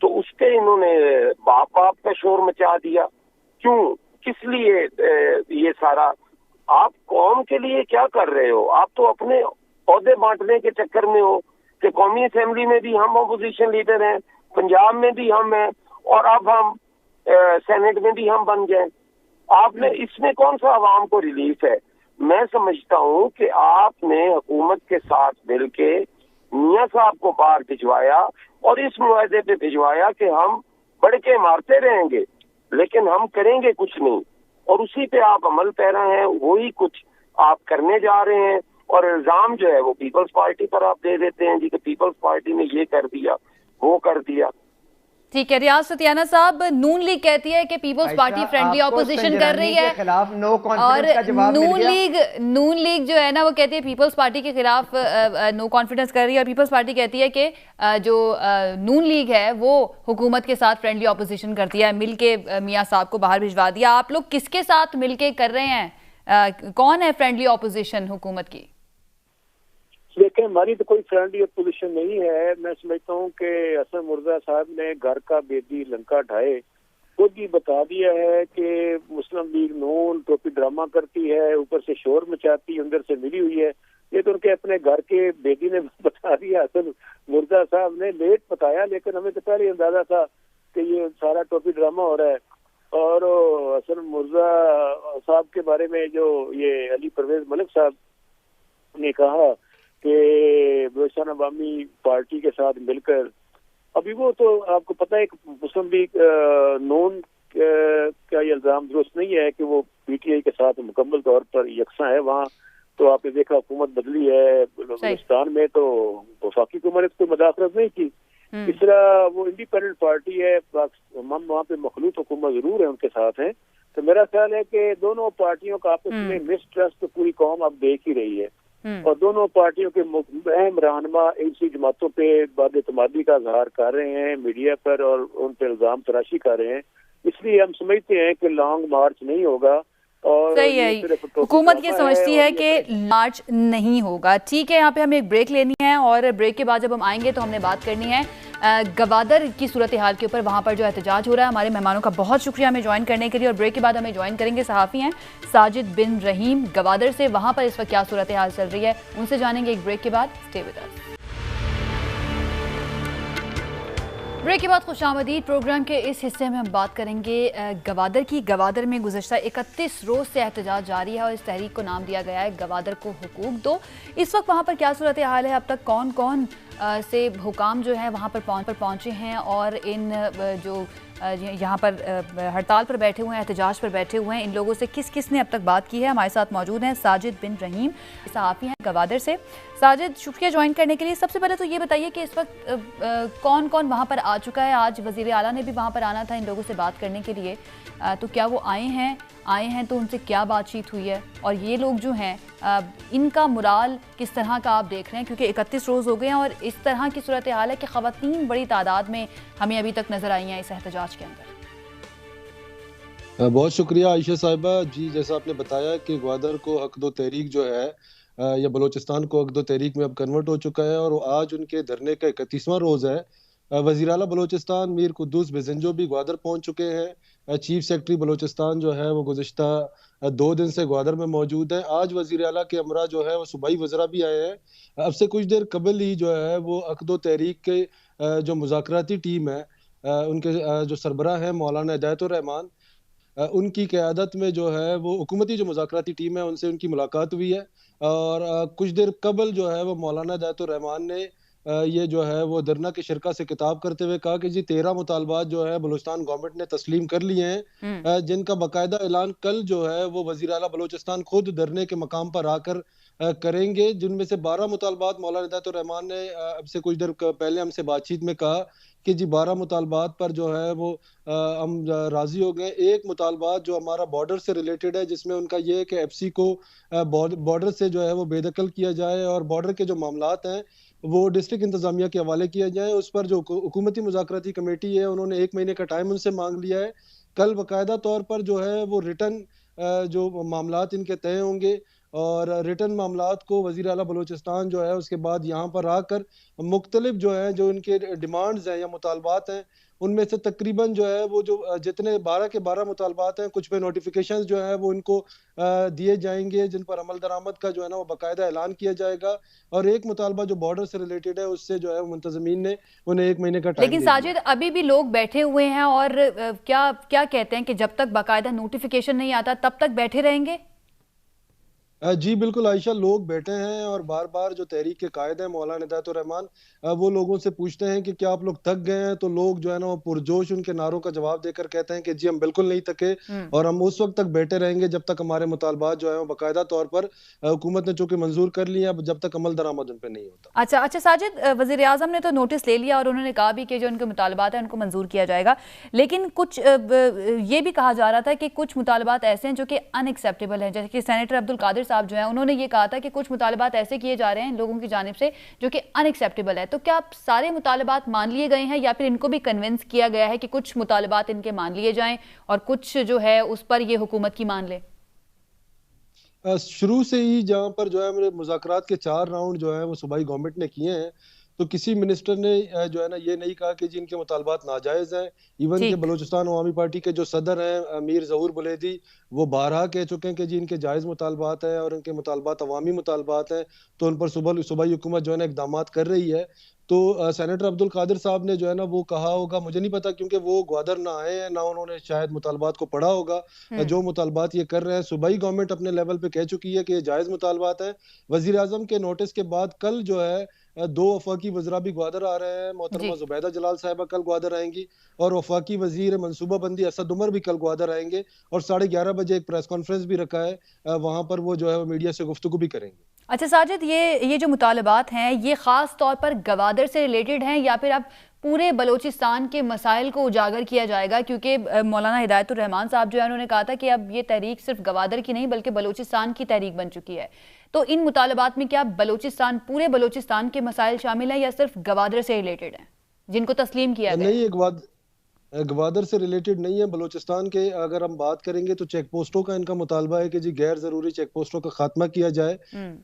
تو اس پہ انہوں نے باپ باپ کا شور مچا دیا. کیوں, کس لیے یہ سارا؟ آپ قوم کے لیے کیا کر رہے ہو؟ آپ تو اپنے عہدے بانٹنے کے چکر میں ہو کہ قومی اسمبلی میں بھی ہم اپوزیشن لیڈر ہیں, پنجاب میں بھی ہم ہیں, اور اب ہم سینٹ میں بھی ہم بن گئے. آپ نے اس میں کون سا عوام کو ریلیف ہے؟ میں سمجھتا ہوں کہ آپ نے حکومت کے ساتھ مل کے میاں صاحب کو باہر بھجوایا اور اس معاہدے پہ بھجوایا کہ ہم بڑھ کے مارتے رہیں گے لیکن ہم کریں گے کچھ نہیں, اور اسی پہ آپ عمل پیرا ہیں, وہی کچھ آپ کرنے جا رہے ہیں. اور الزام جو ہے وہ پیپلز پارٹی پر آپ دے دیتے ہیں جی کہ پیپلز پارٹی نے یہ کر دیا وہ کر دیا. ٹھیک ہے. ریاض ستیانہ صاحب, نون لیگ کہتی ہے کہ پیپلز پارٹی فرینڈلی اپوزیشن کر رہی ہے, اور نون لیگ جو ہے نا وہ کہتی ہے پیپلز پارٹی کے خلاف نو کانفیڈنس کر رہی ہے, اور پیپلز پارٹی کہتی ہے کہ جو نون لیگ ہے وہ حکومت کے ساتھ فرینڈلی اپوزیشن کرتی ہے, مل کے میاں صاحب کو باہر بھجوا دیا. آپ لوگ کس کے ساتھ مل کے کر رہے ہیں؟ کون ہے فرینڈلی اپوزیشن حکومت کی؟ دیکھیں, ہماری تو کوئی فرینڈلی اپوزیشن نہیں ہے. میں سمجھتا ہوں کہ حسن مرزا صاحب نے گھر کا بیدی لنکا ڈھائے خود ہی بتا دیا ہے کہ مسلم لیگ نون ٹوپی ڈرامہ کرتی ہے, اوپر سے شور مچاتی, اندر سے ملی ہوئی ہے. یہ تو ان کے اپنے گھر کے بیدی نے بتا دیا. حسن مرزا صاحب نے لیٹ بتایا, لیکن ہمیں تو پہلے اندازہ تھا کہ یہ سارا ٹوپی ڈرامہ ہو رہا ہے. اور حسن مرزا صاحب کے بارے میں جو یہ علی پرویز ملک صاحب نے کہا کہ بلوچستان عوامی پارٹی کے ساتھ مل کر, ابھی وہ تو آپ کو پتہ ہے کہ مسلم لیگ نون کا یہ الزام درست نہیں ہے کہ وہ پی ٹی آئی کے ساتھ مکمل طور پر یکساں ہے. وہاں تو آپ نے دیکھا حکومت بدلی ہے, بلوچستان میں تو وفاقی حکومت کوئی مداخلت نہیں کی. اس طرح وہ انڈیپینڈنٹ پارٹی ہے, ہم وہاں پہ مخلوط حکومت ضرور ہے ان کے ساتھ ہیں. تو میرا خیال ہے کہ دونوں پارٹیوں کا آپس میں مسٹرسٹ پوری قوم اب دیکھ ہی رہی ہے, اور دونوں پارٹیوں کے اہم رہنما ایسی جماعتوں پہ بد اعتمادی کا اظہار کر رہے ہیں میڈیا پر, اور ان پہ الزام تراشی کر رہے ہیں. اس لیے ہم سمجھتے ہیں کہ لانگ مارچ نہیں ہوگا. اور صحیح ہے, حکومت یہ سمجھتی ہے کہ مارچ نہیں ہوگا. ٹھیک ہے, یہاں پہ ہمیں ایک بریک لینی ہے, اور بریک کے بعد جب ہم آئیں گے تو ہم نے بات کرنی ہے گوادر کی صورتحال کے اوپر, وہاں پر جو احتجاج ہو رہا ہے. ہمارے مہمانوں کا بہت شکریہ ہمیں جوائن کرنے کے لیے, اور بریک کے بعد ہمیں جوائن کریں گے صحافی ہیں ساجد بن رحیم گوادر سے. وہاں پر اس وقت کیا صورتحال چل رہی ہے ان سے جانیں گے ایک بریک کے بعد. Stay with us. بریک کے بعد خوش آمدید. پروگرام کے اس حصے میں ہم بات کریں گے گوادر کی. گوادر میں گزشتہ 31 روز سے احتجاج جاری ہے, اور اس تحریک کو نام دیا گیا ہے گوادر کو حقوق دو. اس وقت وہاں پر کیا صورتحال ہے, اب تک کون کون سے حکام جو ہیں وہاں پر پہنچے ہیں, اور ان جو یہاں پر ہڑتال پر بیٹھے ہوئے ہیں, احتجاج پر بیٹھے ہوئے ہیں, ان لوگوں سے کس کس نے اب تک بات کی ہے. ہمارے ساتھ موجود ہیں ساجد بن رحیم, صحافی ہیں گوادر سے. ساجد, شکریہ جوائن کرنے کے لیے. سب سے پہلے تو یہ بتائیے کہ اس وقت کون کون وہاں پر آ چکا ہے. آج وزیر اعلیٰ نے بھی وہاں پر آنا تھا ان لوگوں سے بات کرنے کے لیے, تو کیا وہ آئے ہیں تو ان سے کیا بات چیت ہوئی ہے, اور یہ لوگ جو ہیں ان کا مرال کس طرح کا آپ دیکھ رہے ہیں, کیونکہ 31 روز ہو گئے ہیں اور اس طرح کی صورتحال ہے کہ خواتین بڑی تعداد میں ہمیں ابھی تک نظر آئی ہیں اس احتجاج کے اندر. بہت شکریہ عائشہ صاحبہ. جی, جیسا آپ نے بتایا کہ گوادر کو حق دو تحریک جو ہے یا بلوچستان کو حق دو تحریک میں اب کنورٹ ہو چکا ہے, اور آج ان کے دھرنے کا 31واں روز ہے. وزیر اعلیٰ بلوچستان میر قدوس بزنجو بھی گوادر پہنچ چکے ہیں. چیف سیکرٹری بلوچستان جو ہے وہ گزشتہ 2 دن سے گوادر میں موجود ہے. آج وزیر اعلیٰ کے ہمراہ جو ہے وہ صوبائی وزراء بھی آئے ہیں. اب سے کچھ دیر قبل ہی جو ہے وہ عقد و تحریک کے جو مذاکراتی ٹیم ہے, ان کے جو سربراہ ہیں مولانا ہدایت الرحمان, ان کی قیادت میں جو ہے وہ حکومتی جو مذاکراتی ٹیم ہے ان سے ان کی ملاقات ہوئی ہے. اور کچھ دیر قبل جو ہے وہ مولانا ہدایت الرحمان نے یہ جو ہے وہ دھرنا کے شرکا سے خطاب کرتے ہوئے کہا کہ جی 13 مطالبات جو ہے بلوچستان گورنمنٹ نے تسلیم کر لیے ہیں, جن کا باقاعدہ اعلان کل جو ہے وہ وزیر اعلیٰ بلوچستان خود دھرنے کے مقام پر آ کر کریں گے. جن میں سے 12 مطالبات مولانا ہدایت الرحمان نے اب سے کچھ دیر پہلے ہم سے بات چیت میں کہا کہ جی 12 مطالبات پر جو ہے وہ ہم راضی ہو گئے. ایک مطالبات جو ہمارا بارڈر سے ریلیٹڈ ہے, جس میں ان کا یہ ہے کہ ایف سی کو بارڈر سے جو ہے وہ بے دخل کیا جائے, اور بارڈر کے جو معاملات ہیں وہ ڈسٹرکٹ انتظامیہ کے حوالے کیا جائے. اس پر جو حکومتی مذاکراتی کمیٹی ہے انہوں نے 1 مہینے کا ٹائم ان سے مانگ لیا ہے. کل باقاعدہ طور پر جو ہے وہ ریٹن جو معاملات ان کے طے ہوں گے, اور ریٹن معاملات کو وزیر اعلیٰ بلوچستان جو ہے اس کے بعد یہاں پر آ کر مختلف جو ہیں جو ان کے ڈیمانڈز ہیں یا مطالبات ہیں ان میں سے تقریباً جو ہے وہ جو جتنے 12 کے 12 مطالبات ہیں، کچھ پہ نوٹیفیکیشنز جو ہیں وہ ان کو دیے جائیں گے، جن پر عمل درآمد کا جو ہے نا وہ باقاعدہ اعلان کیا جائے گا، اور ایک مطالبہ جو بارڈر سے ریلیٹڈ ہے اس سے جو ہے منتظمین نے انہیں 1 مہینے کا ٹائم لیکن دے دیا۔ ساجد ابھی بھی لوگ بیٹھے ہوئے ہیں اور کیا کہتے ہیں کہ جب تک باقاعدہ نوٹیفیکیشن نہیں آتا تب تک بیٹھے رہیں گے؟ جی بالکل عائشہ، لوگ بیٹھے ہیں اور بار بار جو تحریک کے قائد ہیں مولانا ہدایت الرحمان، وہ لوگوں سے پوچھتے ہیں کہ کیا آپ لوگ تھک گئے ہیں، تو لوگ جو ہے نا وہ پرجوش ان کے نعروں کا جواب دے کر کہتے ہیں کہ جی ہم بالکل نہیں تھکے، اور ہم اس وقت تک بیٹھے رہیں گے جب تک ہمارے مطالبات جو ہیں وہ باقاعدہ طور پر حکومت نے چونکہ منظور کر لی ہیں، جب تک عمل درآمد ان پہ نہیں ہوتا۔ اچھا ساجد، وزیر اعظم نے تو نوٹس لے لیا اور انہوں نے کہا بھی کہ جو ان کے مطالبات ہیں ان کو منظور کیا جائے گا، لیکن کچھ یہ بھی کہا جا رہا تھا کہ کچھ مطالبات ایسے ہیں جو کہ ان ایکسیپٹیبل ہیں، جیسے کہ سینیٹر عبد القادر صاحب جو ہیں انہوں نے یہ کہا تھا کہ کچھ مطالبات ایسے کیے جا رہے ہیں لوگوں کی جانب سے جو کہ ان ایکسیپٹیبل ہے۔ تو کیا سارے مطالبات مان لیے گئے ہیں یا پھر ان کو بھی کنونس کیا گیا ہے کہ کچھ مطالبات ان کے مان لیے جائیں اور کچھ جو ہے اس پر یہ حکومت کی مان لے؟ شروع سے ہی جہاں پر جو ہے مذاکرات کے 4 راؤنڈ جو ہے وہ صوبائی گورنمنٹ نے کیے ہیں، تو کسی منسٹر نے جو ہے نا یہ نہیں کہا کہ جی ان کے مطالبات ناجائز ہیں۔ ایون کہ بلوچستان عوامی پارٹی کے جو صدر ہیں میر ظہور بلیدی، وہ بارہا کہہ چکے ہیں کہ جی ان کے جائز مطالبات ہیں اور ان کے مطالبات عوامی مطالبات ہیں، تو ان پر صوبائی حکومت جو ہے نا اقدامات کر رہی ہے۔ تو سینیٹر عبد القادر صاحب نے جو ہے نا وہ کہا ہوگا، مجھے نہیں پتا کیونکہ وہ گوادر نہ آئے ہیں، نہ انہوں نے شاید مطالبات کو پڑھا ہوگا، جو مطالبات یہ کر رہے ہیں صوبائی گورنمنٹ اپنے لیول پہ کہہ چکی ہے کہ یہ جائز مطالبات ہیں۔ وزیر اعظم کے نوٹس کے بعد کل جو ہے 2 وفاقی وزراء بھی گوادر آ رہے ہیں، محترمہ زبیدہ جلال صاحبہ کل گوادر آئیں گی، اور وفاقی وزیر منصوبہ بندی اسد عمر بھی کل گوادر آئیں گے، اور 11:30 بجے ایک پریس کانفرنس بھی رکھا ہے، وہاں پر وہ جو ہے میڈیا سے گفتگو بھی کریں گے۔ اچھا ساجد، یہ جو مطالبات ہیں یہ خاص طور پر گوادر سے ریلیٹڈ ہیں یا پھر اب پورے بلوچستان کے مسائل کو اجاگر کیا جائے گا؟ کیونکہ مولانا ہدایت الرحمان صاحب جو ہے انہوں نے کہا تھا کہ اب یہ تحریک صرف گوادر کی نہیں بلکہ بلوچستان کی تحریک بن چکی ہے، تو ان مطالبات میں کیا پورے بلوچستان کے مسائل شامل ہیں یا صرف گوادر سے ریلیٹڈ ہیں جن کو تسلیم کیا گیا؟ نہیں، گوادر سے ریلیٹڈ نہیں ہے۔ بلوچستان کے اگر ہم بات کریں گے تو چیک پوسٹوں کا ان کا مطالبہ ہے کہ جی غیر ضروری چیک پوسٹوں کا خاتمہ کیا جائے،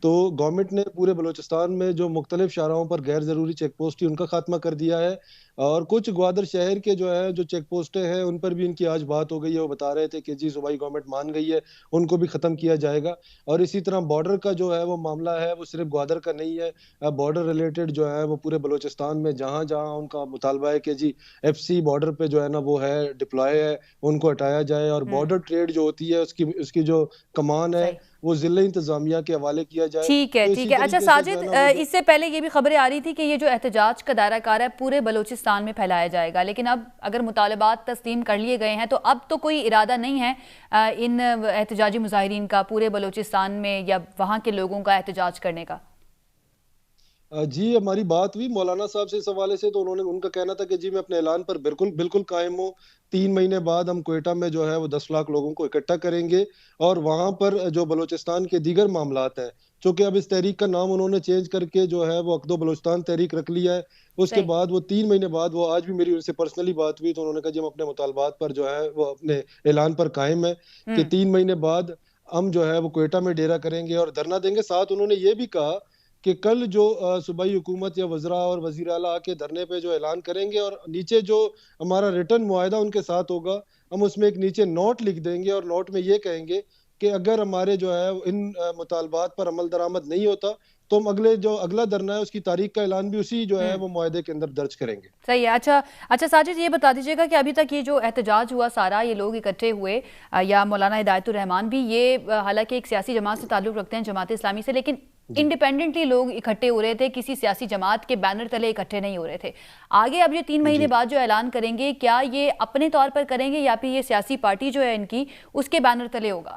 تو گورنمنٹ نے پورے بلوچستان میں جو مختلف شاہراہوں پر غیر ضروری چیک پوسٹ تھی ان کا خاتمہ کر دیا ہے، اور کچھ گوادر شہر کے جو ہے جو چیک پوسٹیں ہیں ان پر بھی ان کی آج بات ہو گئی ہے، وہ بتا رہے تھے کہ جی صوبائی گورنمنٹ مان گئی ہے، ان کو بھی ختم کیا جائے گا۔ اور اسی طرح بارڈر کا جو ہے وہ معاملہ ہے وہ صرف گوادر کا نہیں ہے، بارڈر ریلیٹڈ جو ہے وہ پورے بلوچستان میں جہاں جہاں ان کا مطالبہ ہے کہ جی FC بارڈر پہ جو ہے نا وہ ہے ڈپلائے ہے، ان کو ہٹایا جائے، اور بارڈر ٹریڈ جو ہوتی ہے اس کی جو کمان ہے وہ ضلع انتظامیہ کے حوالے کیا جائے۔ ٹھیک ہے۔ اچھا ساجد، اس سے پہلے یہ بھی خبریں آ رہی تھی کہ یہ جو احتجاج کا دائرہ کار ہے پورے بلوچستان میں پھیلایا جائے گا، لیکن اب اگر مطالبات تسلیم کر لیے گئے ہیں تو اب تو کوئی ارادہ نہیں ہے ان احتجاجی مظاہرین کا پورے بلوچستان میں یا وہاں کے لوگوں کا احتجاج کرنے کا؟ جی ہماری بات ہوئی مولانا صاحب سے اس حوالے سے، تو ان کا کہنا تھا کہ جی میں اپنے اعلان پر بالکل قائم ہوں، 3 مہینے بعد ہم کوئٹہ میں جو ہے وہ 10 لاکھ لوگوں کو اکٹھا کریں گے، اور وہاں پر جو بلوچستان کے دیگر معاملات ہیں، چونکہ اب اس تحریک کا نام انہوں نے چینج کر کے جو ہے وہ عقد و بلوچستان تحریک رکھ لیا ہے، اس کے بعد وہ 3 مہینے بعد وہ آج بھی میری ان سے پرسنلی بات ہوئی، تو انہوں نے کہا جی ہم اپنے مطالبات پر جو ہے وہ اپنے اعلان پر قائم ہے کہ 3 مہینے بعد ہم جو ہے وہ کوئٹہ میں ڈیرہ کریں گے اور دھرنا دیں گے۔ ساتھ انہوں نے یہ بھی کہا کہ کل جو صوبائی حکومت یا وزراء اور وزیر اعلیٰ کے دھرنے پہ جو اعلان کریں گے، اور نیچے جو ہمارا ریٹن معاہدہ ان کے ساتھ ہوگا، ہم اس میں ایک نیچے نوٹ لکھ دیں گے، اور نوٹ میں یہ کہیں گے کہ اگر ہمارے جو ہے ان مطالبات پر عمل درآمد نہیں ہوتا تو ہم اگلا دھرنا ہے اس کی تاریخ کا اعلان بھی اسی جو ہے وہ معاہدے کے اندر درج کریں گے۔ صحیح ہے۔ اچھا ساجد، یہ بتا دیجیے گا کہ ابھی تک یہ جو احتجاج ہوا سارا، یہ لوگ اکٹھے ہوئے یا مولانا ہدایت الرحمان بھی، یہ حالانکہ ایک سیاسی جماعت سے تعلق رکھتے ہیں، جماعت اسلامی سے، لیکن انڈیپینڈنٹلی لوگ اکٹھے ہو رہے تھے، کسی سیاسی جماعت کے بینر تلے اکٹھے نہیں ہو رہے تھے۔ آگے اب یہ 3 مہینے بعد جو اعلان کریں گے، کیا یہ اپنے طور پر کریں گے یا پھر یہ سیاسی پارٹی جو ہے ان کی اس کے بینر تلے ہوگا؟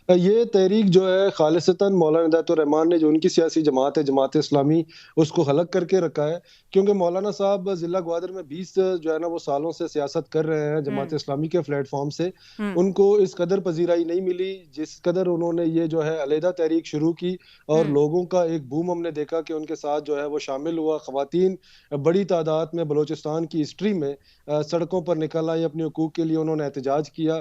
یہ تحریک جو ہے خالصتاً مولانا ہدایت الرحمان نے جو ان کی سیاسی جماعت ہے جماعت اسلامی، اس کو خلق کر کے رکھا ہے، کیونکہ مولانا صاحب ضلع گوادر میں 20 جو ہے نا وہ سالوں سے سیاست کر رہے ہیں جماعت اسلامی کے پلیٹ فارم سے، ان کو اس قدر پذیرائی نہیں ملی جس قدر انہوں نے یہ جو ہے علیحدہ تحریک شروع کی، اور لوگوں کا ایک بوم ہم نے دیکھا کہ ان کے ساتھ جو ہے وہ شامل ہوا، خواتین بڑی تعداد میں بلوچستان کی ہسٹری میں سڑکوں پر نکل آئی، اپنے حقوق کے لیے انہوں نے احتجاج کیا،